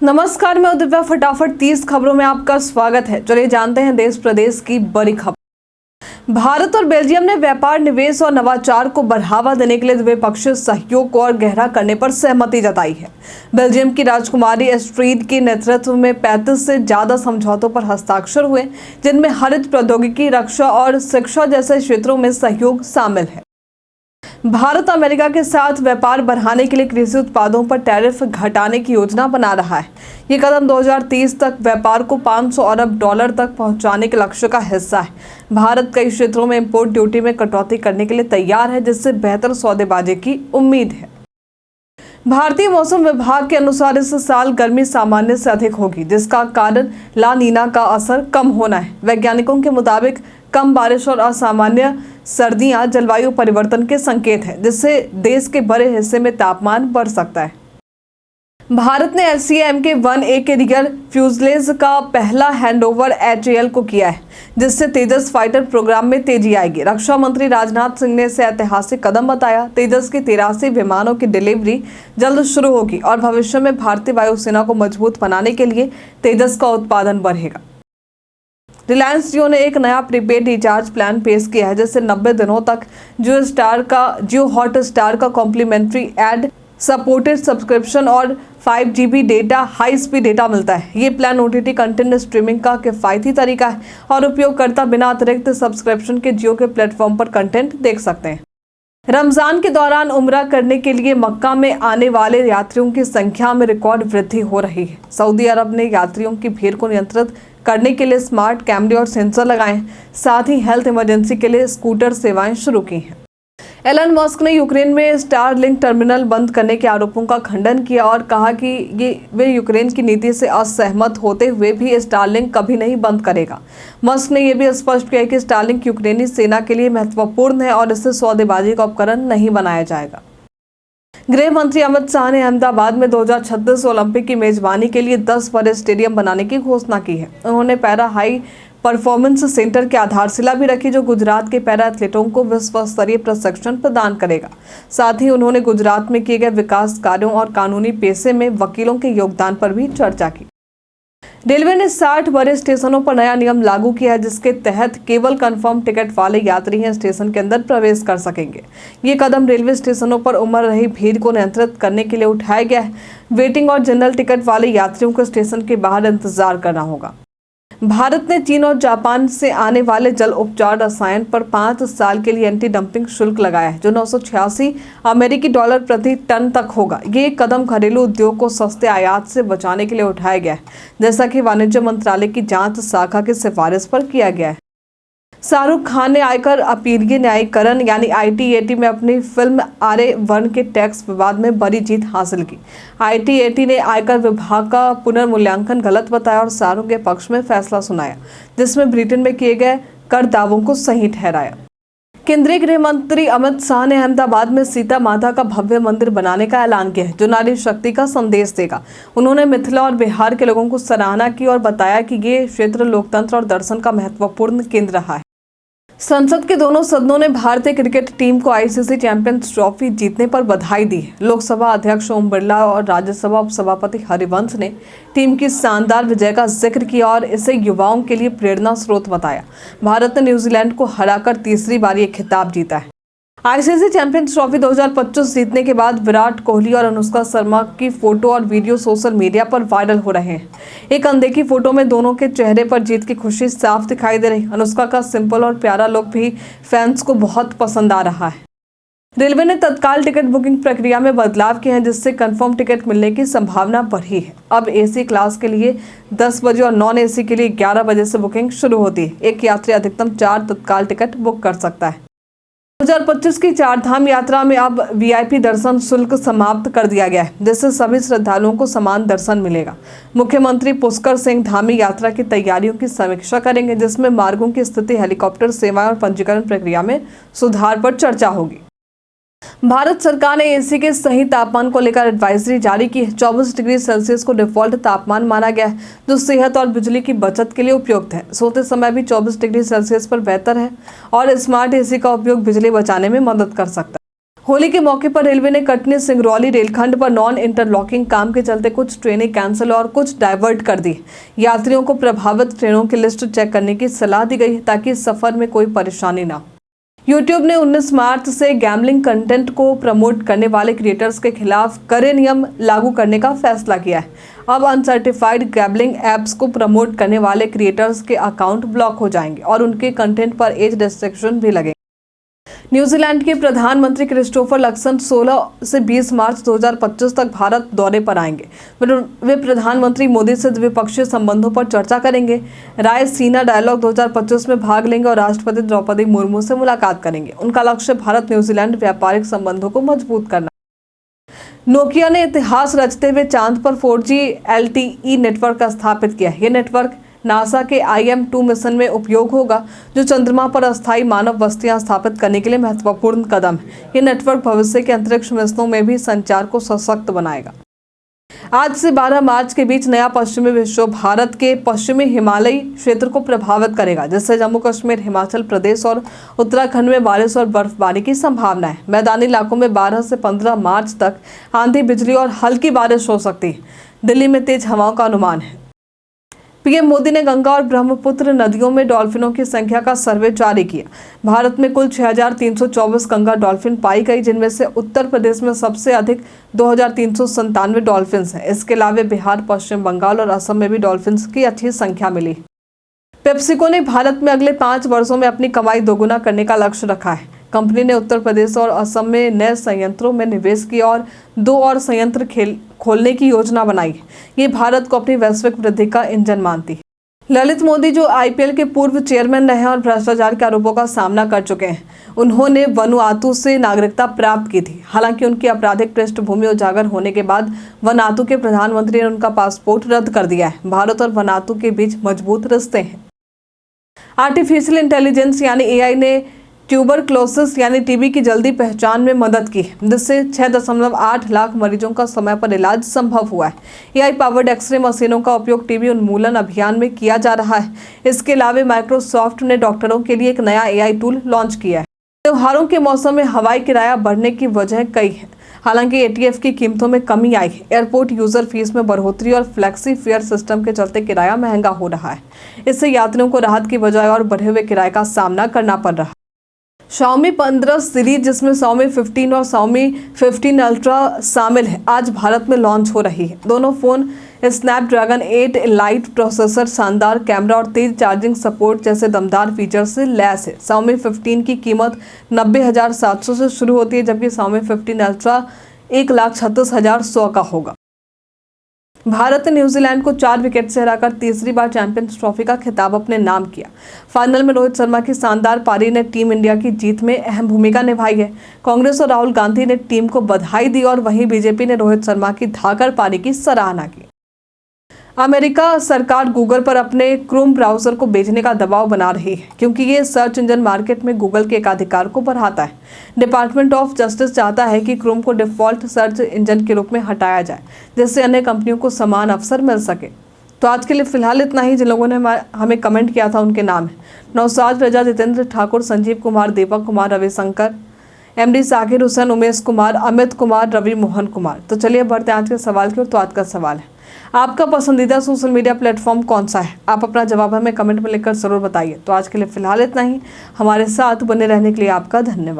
नमस्कार, मैं दिव्या। फटाफट 30 खबरों में आपका स्वागत है। चलिए जानते हैं देश प्रदेश की बड़ी खबर। भारत और बेल्जियम ने व्यापार, निवेश और नवाचार को बढ़ावा देने के लिए द्विपक्षीय सहयोग को और गहरा करने पर सहमति जताई है। बेल्जियम की राजकुमारी एस्ट्रीड के नेतृत्व में 35 से ज्यादा समझौतों पर हस्ताक्षर हुए, जिनमें हरित प्रौद्योगिकी, रक्षा और शिक्षा जैसे क्षेत्रों में सहयोग शामिल है। भारत अमेरिका के साथ व्यापार बढ़ाने के लिए कृषि उत्पादों पर टैरिफ घटाने की योजना बना रहा है। ये कदम 2030 तक व्यापार को $500 अरब तक पहुंचाने के लक्ष्य का हिस्सा है। भारत कई क्षेत्रों में इंपोर्ट ड्यूटी में कटौती करने के लिए तैयार है, जिससे बेहतर सौदेबाजी की उम्मीद है। भारतीय मौसम विभाग के अनुसार इस साल गर्मी सामान्य से अधिक होगी, जिसका कारण ला नीना का असर कम होना है। वैज्ञानिकों के मुताबिक कम बारिश और असामान्य सर्दियां जलवायु परिवर्तन के संकेत हैं, जिससे देश के बड़े हिस्से में तापमान बढ़ सकता है। भारत ने LCA-MK-1A के रियर फ्यूजलेज का पहला हैंडओवर HAL को किया है, जिससे तेजस फाइटर प्रोग्राम में तेजी आएगी। रक्षा मंत्री राजनाथ सिंह ने इसे ऐतिहासिक कदम बताया। तेजस के 83 विमानों की डिलीवरी जल्द शुरू होगी और भविष्य में भारतीय वायुसेना को मजबूत बनाने के लिए तेजस का उत्पादन बढ़ेगा। रिलायंस जियो ने एक नया प्रीपेड रिचार्ज प्लान पेश किया है, जिससे 90 दिनों तक जियो हॉटस्टार का कॉम्प्लीमेंट्री एड सपोर्टेड सब्सक्रिप्शन और 5 GB data, high speed data मिलता है। ये प्लान OTT कंटेंट स्ट्रीमिंग का किफायती तरीका है और उपयोगकर्ता बिना अतिरिक्त सब्सक्रिप्शन के जियो के प्लेटफॉर्म पर कंटेंट देख सकते हैं। रमजान के दौरान उम्रा करने के लिए मक्का में आने वाले यात्रियों की संख्या में रिकॉर्ड वृद्धि हो रही है। सऊदी अरब ने यात्रियों की भीड़ को नियंत्रित करने के लिए स्मार्ट कैमरे और सेंसर लगाए, साथ ही हेल्थ इमरजेंसी के लिए स्कूटर सेवाएं शुरू की हैं। एलन मस्क ने यूक्रेन में स्टारलिंक टर्मिनल बंद करने के आरोपों का खंडन किया और कहा कि वे यूक्रेन की नीति से असहमत होते हुए भी स्टारलिंक कभी नहीं बंद करेगा। मस्क ने यह भी स्पष्ट किया कि स्टारलिंक यूक्रेनी सेना के लिए महत्वपूर्ण है और इसे सौदेबाजी का उपकरण नहीं बनाया जाएगा। गृह मंत्री अमित शाह ने अहमदाबाद में 2036 ओलंपिक की मेजबानी के लिए 10 बड़े स्टेडियम बनाने की घोषणा की है। उन्होंने पैरा हाई परफॉर्मेंस सेंटर की आधारशिला भी रखी, जो गुजरात के पैरा एथलीटों को विश्व स्तरीय प्रशिक्षण प्रदान करेगा। साथ ही उन्होंने गुजरात में किए गए विकास कार्यों और कानूनी पेशे में वकीलों के योगदान पर भी चर्चा की। रेलवे ने 60 बड़े स्टेशनों पर नया नियम लागू किया है, जिसके तहत केवल कंफर्म टिकट वाले यात्री ही स्टेशन के अंदर प्रवेश कर सकेंगे। ये कदम रेलवे स्टेशनों पर उमड़ रही भीड़ को नियंत्रित करने के लिए उठाया गया है। वेटिंग और जनरल टिकट वाले यात्रियों को स्टेशन के बाहर इंतजार करना होगा। भारत ने चीन और जापान से आने वाले जल उपचार रसायन पर 5 साल के लिए एंटी डंपिंग शुल्क लगाया है, जो $986 अमेरिकी प्रति टन तक होगा। ये कदम घरेलू उद्योग को सस्ते आयात से बचाने के लिए उठाया गया है, जैसा कि वाणिज्य मंत्रालय की जांच शाखा की सिफारिश पर किया गया है। शाहरुख खान ने आयकर अपीलीय न्यायीकरण यानी ITAT में अपनी फिल्म RA1 के टैक्स विवाद में बड़ी जीत हासिल की। ITAT ने आयकर विभाग का पुनर्मूल्यांकन गलत बताया और शाहरुख के पक्ष में फैसला सुनाया, जिसमें ब्रिटेन में किए गए कर दावों को सही ठहराया। केंद्रीय गृह मंत्री अमित शाह ने अहमदाबाद में सीता माता का भव्य मंदिर बनाने का ऐलान किया है, जो नारी शक्ति का संदेश देगा। उन्होंने मिथिला और बिहार के लोगों को सराहना की और बताया कि ये क्षेत्र लोकतंत्र और दर्शन का महत्वपूर्ण केंद्र रहा है। संसद के दोनों सदनों ने भारतीय क्रिकेट टीम को ICC चैंपियंस ट्रॉफी जीतने पर बधाई दी है। लोकसभा अध्यक्ष ओम बिरला और राज्यसभा उपसभापति हरिवंश ने टीम की शानदार विजय का जिक्र किया और इसे युवाओं के लिए प्रेरणा स्रोत बताया। भारत ने न्यूजीलैंड को हराकर तीसरी बार ये खिताब जीता है। ICC चैंपियंस ट्रॉफी 2025 जीतने के बाद विराट कोहली और अनुष्का शर्मा की फोटो और वीडियो सोशल मीडिया पर वायरल हो रहे हैं। एक अनदेखी फोटो में दोनों के चेहरे पर जीत की खुशी साफ दिखाई दे रही। अनुष्का का सिंपल और प्यारा लुक भी फैंस को बहुत पसंद आ रहा है। रेलवे ने तत्काल टिकट बुकिंग प्रक्रिया में बदलाव किए हैं, जिससे कंफर्म टिकट मिलने की संभावना बढ़ी है। अब AC क्लास के लिए 10 बजे और नॉन AC के लिए 11 बजे से बुकिंग शुरू होती है। एक यात्री अधिकतम 4 तत्काल टिकट बुक कर सकता है। 2025 की चारधाम यात्रा में अब VIP दर्शन शुल्क समाप्त कर दिया गया है, जिससे सभी श्रद्धालुओं को समान दर्शन मिलेगा। मुख्यमंत्री पुष्कर सिंह धामी यात्रा की तैयारियों की समीक्षा करेंगे, जिसमें मार्गों की स्थिति, हेलीकॉप्टर सेवाएं और पंजीकरण प्रक्रिया में सुधार पर चर्चा होगी। भारत सरकार ने AC के सही तापमान को लेकर एडवाइजरी जारी की है। 24 डिग्री सेल्सियस को डिफॉल्ट तापमान माना गया है, जो सेहत और बिजली की बचत के लिए उपयुक्त है। सोते समय भी 24 डिग्री सेल्सियस पर बेहतर है और स्मार्ट AC का उपयोग बिजली बचाने में मदद कर सकता है। होली के मौके पर रेलवे ने कटनी सिंगरौली रेलखंड पर नॉन इंटरलॉकिंग काम के चलते कुछ ट्रेनें कैंसिल और कुछ डाइवर्ट कर दी। यात्रियों को प्रभावित ट्रेनों की लिस्ट चेक करने की सलाह दी गई ताकि सफर में कोई परेशानी ना हो। यूट्यूब ने 19 मार्च से गैम्बलिंग कंटेंट को प्रमोट करने वाले क्रिएटर्स के खिलाफ कड़े नियम लागू करने का फैसला किया है। अब अनसर्टिफाइड गैम्बलिंग ऐप्स को प्रमोट करने वाले क्रिएटर्स के अकाउंट ब्लॉक हो जाएंगे और उनके कंटेंट पर एज रेस्ट्रिक्शन भी लगेंगे। न्यूजीलैंड के प्रधानमंत्री क्रिस्टोफर लक्सन 16 से 20 मार्च 2025 तक भारत दौरे पर आएंगे। वे प्रधानमंत्री मोदी से द्विपक्षीय संबंधों पर चर्चा करेंगे, रायसीना डायलॉग 2025 में भाग लेंगे और राष्ट्रपति द्रौपदी मुर्मू से मुलाकात करेंगे। उनका लक्ष्य भारत न्यूजीलैंड व्यापारिक संबंधों को मजबूत करना। नोकिया ने इतिहास रचते हुए चांद पर 4G LTE नेटवर्क स्थापित किया। यह नेटवर्क नासा के IM-2 मिशन में उपयोग होगा, जो चंद्रमा पर अस्थायी मानव बस्तियां स्थापित करने के लिए महत्वपूर्ण कदम है। ये नेटवर्क भविष्य के अंतरिक्ष मिशनों में भी संचार को सशक्त बनाएगा। आज से 12 मार्च के बीच नया पश्चिमी विक्षोभ भारत के पश्चिमी हिमालयी क्षेत्र को प्रभावित करेगा, जिससे जम्मू कश्मीर, हिमाचल प्रदेश और उत्तराखंड में बारिश और बर्फबारी की संभावना है। मैदानी इलाकों में 12 से 15 मार्च तक आंधी, बिजली और हल्की बारिश हो सकती है। दिल्ली में तेज हवाओं का अनुमान है। पीएम मोदी ने गंगा और ब्रह्मपुत्र नदियों में डॉल्फिनों की संख्या का सर्वे जारी किया। भारत में कुल 6,324 गंगा डॉल्फिन पाई गई, जिनमें से उत्तर प्रदेश में सबसे अधिक 2,397 डॉल्फिन हैं। इसके अलावा बिहार, पश्चिम बंगाल और असम में भी डॉल्फिन की अच्छी संख्या मिली। पेप्सिको ने भारत में अगले 5 वर्षों में अपनी कमाई दोगुना करने का लक्ष्य रखा है। कंपनी ने उत्तर प्रदेश और असम में नए संयंत्रों में निवेश किया और 2 और संयंत्र खोलने की योजना बनाई। ये भारत को अपनी वैश्विक वृद्धि का इंजन मानती है। ललित मोदी, जो IPL के पूर्व चेयरमैन रहे और भ्रष्टाचार के आरोपों का सामना कर चुके हैं, उन्होंने वनुआतु से नागरिकता प्राप्त की थी। हालांकि उनकी आपराधिक पृष्ठभूमि उजागर होने के बाद वनुआतु के प्रधानमंत्री ने उनका पासपोर्ट रद्द कर दिया है। भारत और वनुआतु के बीच मजबूत रिश्ते हैं। आर्टिफिशियल इंटेलिजेंस यानी AI ने ट्यूबरक्लोसिस यानी TB की जल्दी पहचान में मदद की, जिससे 6.8 लाख मरीजों का समय पर इलाज संभव हुआ है। AI पावर्ड एक्सरे मशीनों का उपयोग TB उन्मूलन अभियान में किया जा रहा है। इसके अलावा माइक्रोसॉफ्ट ने डॉक्टरों के लिए एक नया AI टूल लॉन्च किया है। त्योहारों के मौसम में हवाई किराया बढ़ने की वजह कई है। हालांकि ATF की कीमतों में कमी आई है। एयरपोर्ट यूजर फीस में बढ़ोतरी और फ्लेक्सी फेयर सिस्टम के चलते किराया महंगा हो रहा है। इससे यात्रियों को राहत की बजाय और बढ़े हुए किराए का सामना करना पड़ रहा है। Xiaomi 15 सीरीज, जिसमें Xiaomi 15 और Xiaomi 15 Ultra शामिल है, आज भारत में लॉन्च हो रही है। दोनों फोन स्नैपड्रैगन 8 लाइट प्रोसेसर, शानदार कैमरा और तेज चार्जिंग सपोर्ट जैसे दमदार फीचर से लैस है। Xiaomi 15 की कीमत 90,700 से शुरू होती है, जबकि Xiaomi 15 Ultra 1,36,100 का होगा। भारत ने न्यूजीलैंड को 4 विकेट से हराकर तीसरी बार चैंपियंस ट्रॉफी का खिताब अपने नाम किया। फाइनल में रोहित शर्मा की शानदार पारी ने टीम इंडिया की जीत में अहम भूमिका निभाई है। कांग्रेस और राहुल गांधी ने टीम को बधाई दी और वहीं बीजेपी ने रोहित शर्मा की धाकड़ पारी की सराहना की। अमेरिका सरकार गूगल पर अपने क्रोम ब्राउजर को बेचने का दबाव बना रही है, क्योंकि ये सर्च इंजन मार्केट में गूगल के एकाधिकार को बढ़ाता है। डिपार्टमेंट ऑफ जस्टिस चाहता है कि क्रोम को डिफॉल्ट सर्च इंजन के रूप में हटाया जाए, जिससे अन्य कंपनियों को समान अवसर मिल सके। तो आज के लिए फिलहाल इतना ही। जिन लोगों ने हमें कमेंट किया था उनके नाम है नौसाद रजा, जितेंद्र ठाकुर, संजीव कुमार, दीपक कुमार, रविशंकर, MD साकिर हुसैन, उमेश कुमार, अमित कुमार, रवि मोहन कुमार। तो चलिए बढ़ते हैं आज के सवाल की ओर। तो आज का सवाल है, आपका पसंदीदा सोशल मीडिया प्लेटफॉर्म कौन सा है? आप अपना जवाब हमें कमेंट में लिखकर जरूर बताइए। तो आज के लिए फिलहाल इतना ही। हमारे साथ बने रहने के लिए आपका धन्यवाद।